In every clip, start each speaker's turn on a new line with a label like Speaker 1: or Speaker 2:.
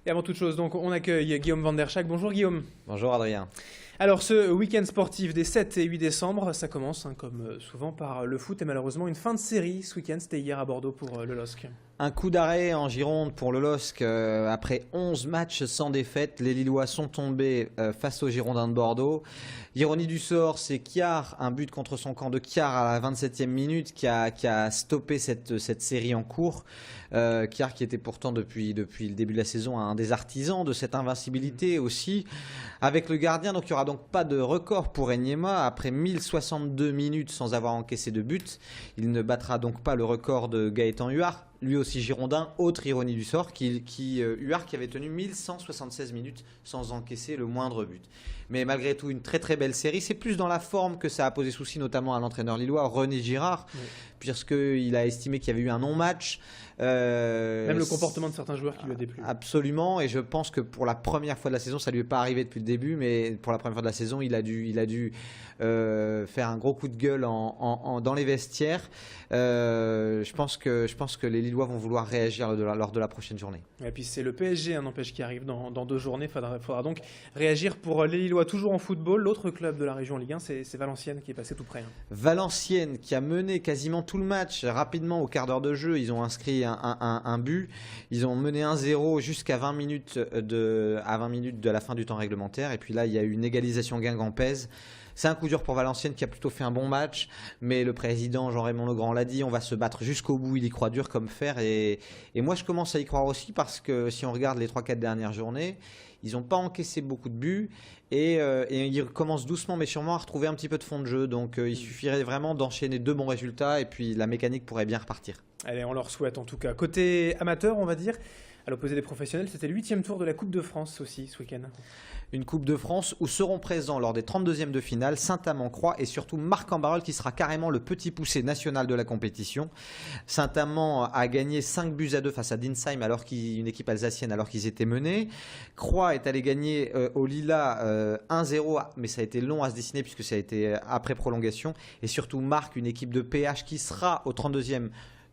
Speaker 1: Et avant toute chose, donc, on accueille Guillaume Van der Schaak. Bonjour Guillaume.
Speaker 2: Bonjour Adrien.
Speaker 1: Alors ce week-end sportif des 7 et 8 décembre, ça commence comme souvent par le foot et malheureusement une fin de série ce week-end, c'était hier à Bordeaux pour le LOSC.
Speaker 2: Un coup d'arrêt en Gironde pour le LOSC. Après 11 matchs sans défaite, les Lillois sont tombés face aux Girondins de Bordeaux. Ironie du sort, c'est Kiar, un but contre son camp de Kiar à la 27e minute qui a stoppé cette série en cours. Kiar qui était pourtant depuis le début de la saison un des artisans de cette invincibilité aussi. Avec le gardien, donc il n'y aura donc pas de record pour Enyema. Après 1062 minutes sans avoir encaissé de but, il ne battra donc pas le record de Gaëtan Huard. Lui aussi girondin, autre ironie du sort, Huard qui avait tenu 1176 minutes sans encaisser le moindre but. Mais malgré tout, une très très belle série. C'est plus dans la forme que ça a posé souci, notamment à l'entraîneur lillois, René Girard, oui, puisqu'il a estimé qu'il y avait eu un non-match.
Speaker 1: Même le comportement de certains joueurs qui lui a déplu.
Speaker 2: Absolument, et je pense que pour la première fois de la saison, ça ne lui est pas arrivé depuis le début, mais pour la première fois de la saison, il a dû faire un gros coup de gueule dans les vestiaires. Je pense que les Lillois vont vouloir réagir lors de la prochaine journée.
Speaker 1: Et puis c'est le PSG, n'empêche, qui arrive dans 2 journées. Il faudra donc réagir pour les Lillois, toujours en football. L'autre club de la région Ligue 1, c'est Valenciennes qui est passé tout près.
Speaker 2: Valenciennes qui a mené quasiment tout le match rapidement au quart d'heure de jeu. Ils ont inscrit un but. Ils ont mené 1-0 jusqu'à 20 minutes de la fin du temps réglementaire. Et puis là, il y a eu une égalisation Guingamp-Pez. C'est un coup dur pour Valenciennes qui a plutôt fait un bon match, mais le président Jean-Raymond Legrand l'a dit, on va se battre jusqu'au bout, il y croit dur comme fer, et moi je commence à y croire aussi parce que si on regarde les 3-4 dernières journées, ils n'ont pas encaissé beaucoup de buts, et ils commencent doucement mais sûrement à retrouver un petit peu de fond de jeu, donc il suffirait vraiment d'enchaîner 2 bons résultats, et puis la mécanique pourrait bien repartir.
Speaker 1: Allez, on leur souhaite en tout cas. Côté amateur, on va dire, à l'opposé des professionnels, c'était le 8e tour de la Coupe de France aussi ce week-end.
Speaker 2: Une Coupe de France où seront présents lors des 32e de finale Saint-Amand-Croix et surtout Marc-en-Barœul qui sera carrément le petit poussé national de la compétition. Saint-Amand a gagné 5-2 face à Dinsheim, une équipe alsacienne, alors qu'ils étaient menés. Croix est allé gagner au Lila 1-0, mais ça a été long à se dessiner puisque ça a été après prolongation. Et surtout Marc, une équipe de PH qui sera au 32e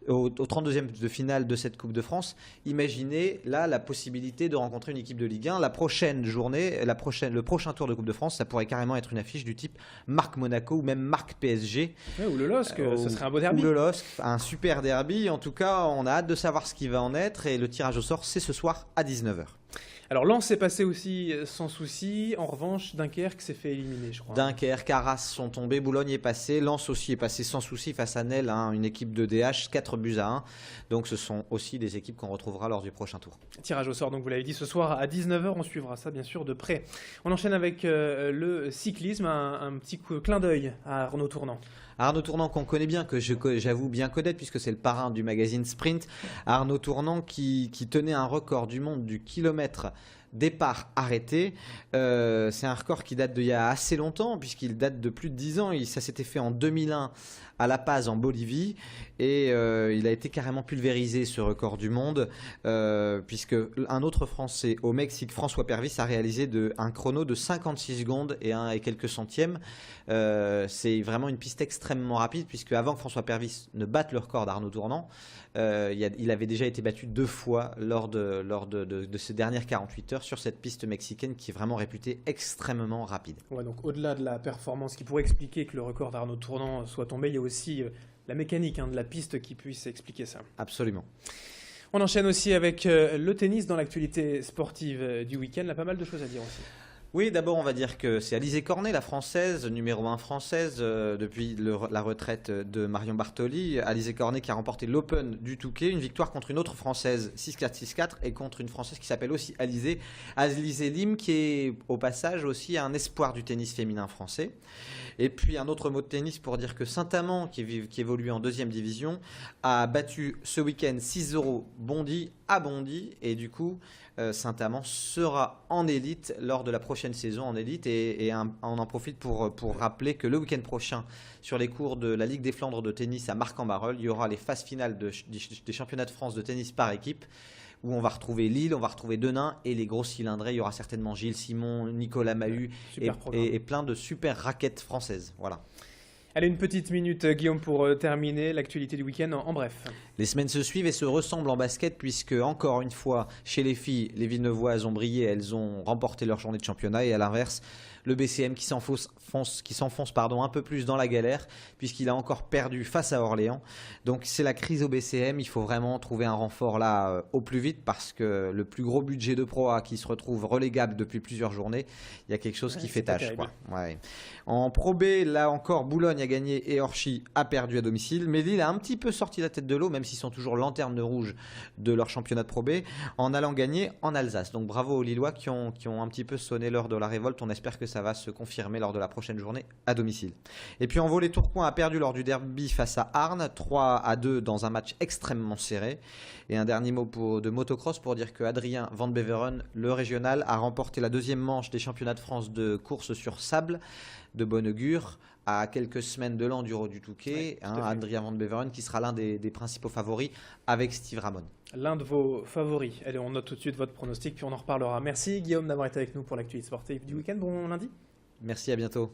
Speaker 2: de finale de cette Coupe de France. Imaginez là la possibilité de rencontrer une équipe de Ligue 1. La prochaine journée, le prochain tour de Coupe de France, ça pourrait carrément être une affiche du type Marc Monaco ou même Marc PSG.
Speaker 1: Ouais, ou le LOSC, ce serait un beau derby.
Speaker 2: Ou le LOSC, un super derby. En tout cas, on a hâte de savoir ce qui va en être et le tirage au sort, c'est ce soir à 19h.
Speaker 1: Alors Lens est passé aussi sans souci. En revanche, Dunkerque s'est fait éliminer, je crois.
Speaker 2: Dunkerque, Arras sont tombés, Boulogne est passé, Lens aussi est passé sans souci face à Nesle, une équipe de DH, 4-1. Donc ce sont aussi des équipes qu'on retrouvera lors du prochain tour.
Speaker 1: Tirage au sort, donc vous l'avez dit, ce soir à 19h, on suivra ça bien sûr de près. On enchaîne avec le cyclisme, un petit clin d'œil à Arnaud Tournant.
Speaker 2: Arnaud Tournant qu'on connaît bien, que j'avoue bien connaître puisque c'est le parrain du magazine Sprint. Arnaud Tournant qui tenait un record du monde du kilomètre départ arrêté. C'est un record qui date d'il y a assez longtemps puisqu'il date de plus de 10 ans. Ça s'était fait en 2001 à La Paz en Bolivie et il a été carrément pulvérisé ce record du monde puisque un autre Français au Mexique, François Pervis, a réalisé un chrono de 56 secondes et quelques centièmes. C'est vraiment une piste extrêmement rapide puisque avant que François Pervis ne batte le record d'Arnaud Tournant, il avait déjà été battu 2 fois lors de ces dernières 48 heures sur cette piste mexicaine qui est vraiment réputée extrêmement rapide.
Speaker 1: Ouais, donc au-delà de la performance qui pourrait expliquer que le record d'Arnaud Tournant soit tombé, il y a aussi la mécanique de la piste qui puisse expliquer ça.
Speaker 2: Absolument.
Speaker 1: On enchaîne aussi avec le tennis dans l'actualité sportive du week-end. Il y a pas mal de choses à dire aussi.
Speaker 2: Oui, d'abord on va dire que c'est Alizé Cornet, la française, numéro 1 française depuis la retraite de Marion Bartoli. Alizé Cornet qui a remporté l'Open du Touquet, une victoire contre une autre française 6-4, 6-4 et contre une française qui s'appelle aussi Alizé Lim, qui est au passage aussi un espoir du tennis féminin français. Et puis un autre mot de tennis pour dire que Saint-Amand, qui évolue en 2e division, a battu ce week-end 6-0 Bondy à Bondy et du coup Saint-Amand sera en élite lors de la prochaine saison en élite et on en profite pour rappeler que le week-end prochain sur les cours de la Ligue des Flandres de tennis à Marc-en-Barœul, il y aura les phases finales des championnats de France de tennis par équipe où on va retrouver Lille, on va retrouver Denain et les gros cylindrés. Il y aura certainement Gilles Simon, Nicolas Mahut et plein de super raquettes françaises. Voilà.
Speaker 1: Allez, une petite minute, Guillaume, pour terminer l'actualité du week-end en bref.
Speaker 2: Les semaines se suivent et se ressemblent en basket puisque, encore une fois, chez les filles, les Villeneuvoises ont brillé, elles ont remporté leur journée de championnat et à l'inverse, le BCM qui s'enfonce un peu plus dans la galère puisqu'il a encore perdu face à Orléans. Donc c'est la crise au BCM, il faut vraiment trouver un renfort là au plus vite parce que le plus gros budget de Pro A qui se retrouve relégable depuis plusieurs journées, il y a quelque chose qui fait tâche, quoi. Ouais. En Pro B, là encore, Boulogne a gagné et Orchy a perdu à domicile. Mais Lille a un petit peu sorti la tête de l'eau, même s'ils sont toujours lanterne rouge de leur championnat de Pro B, en allant gagner en Alsace. Donc bravo aux Lillois qui ont un petit peu sonné l'heure de la révolte. On espère que ça va se confirmer lors de la prochaine journée à domicile. Et puis en volley, Tourcoing a perdu lors du derby face à Arnes, 3-2 dans un match extrêmement serré. Et un dernier mot de motocross pour dire que Adrien Van Beveren, le régional, a remporté la deuxième manche des championnats de France de course sur sable de bon augure à quelques semaines de l'enduro du Touquet. Adrien Van Beveren qui sera l'un des principaux favoris avec Steve Ramon.
Speaker 1: L'un de vos favoris. Allez, on note tout de suite votre pronostic, puis on en reparlera. Merci Guillaume d'avoir été avec nous pour l'actualité sportive du week-end. Bon lundi.
Speaker 2: Merci, à bientôt.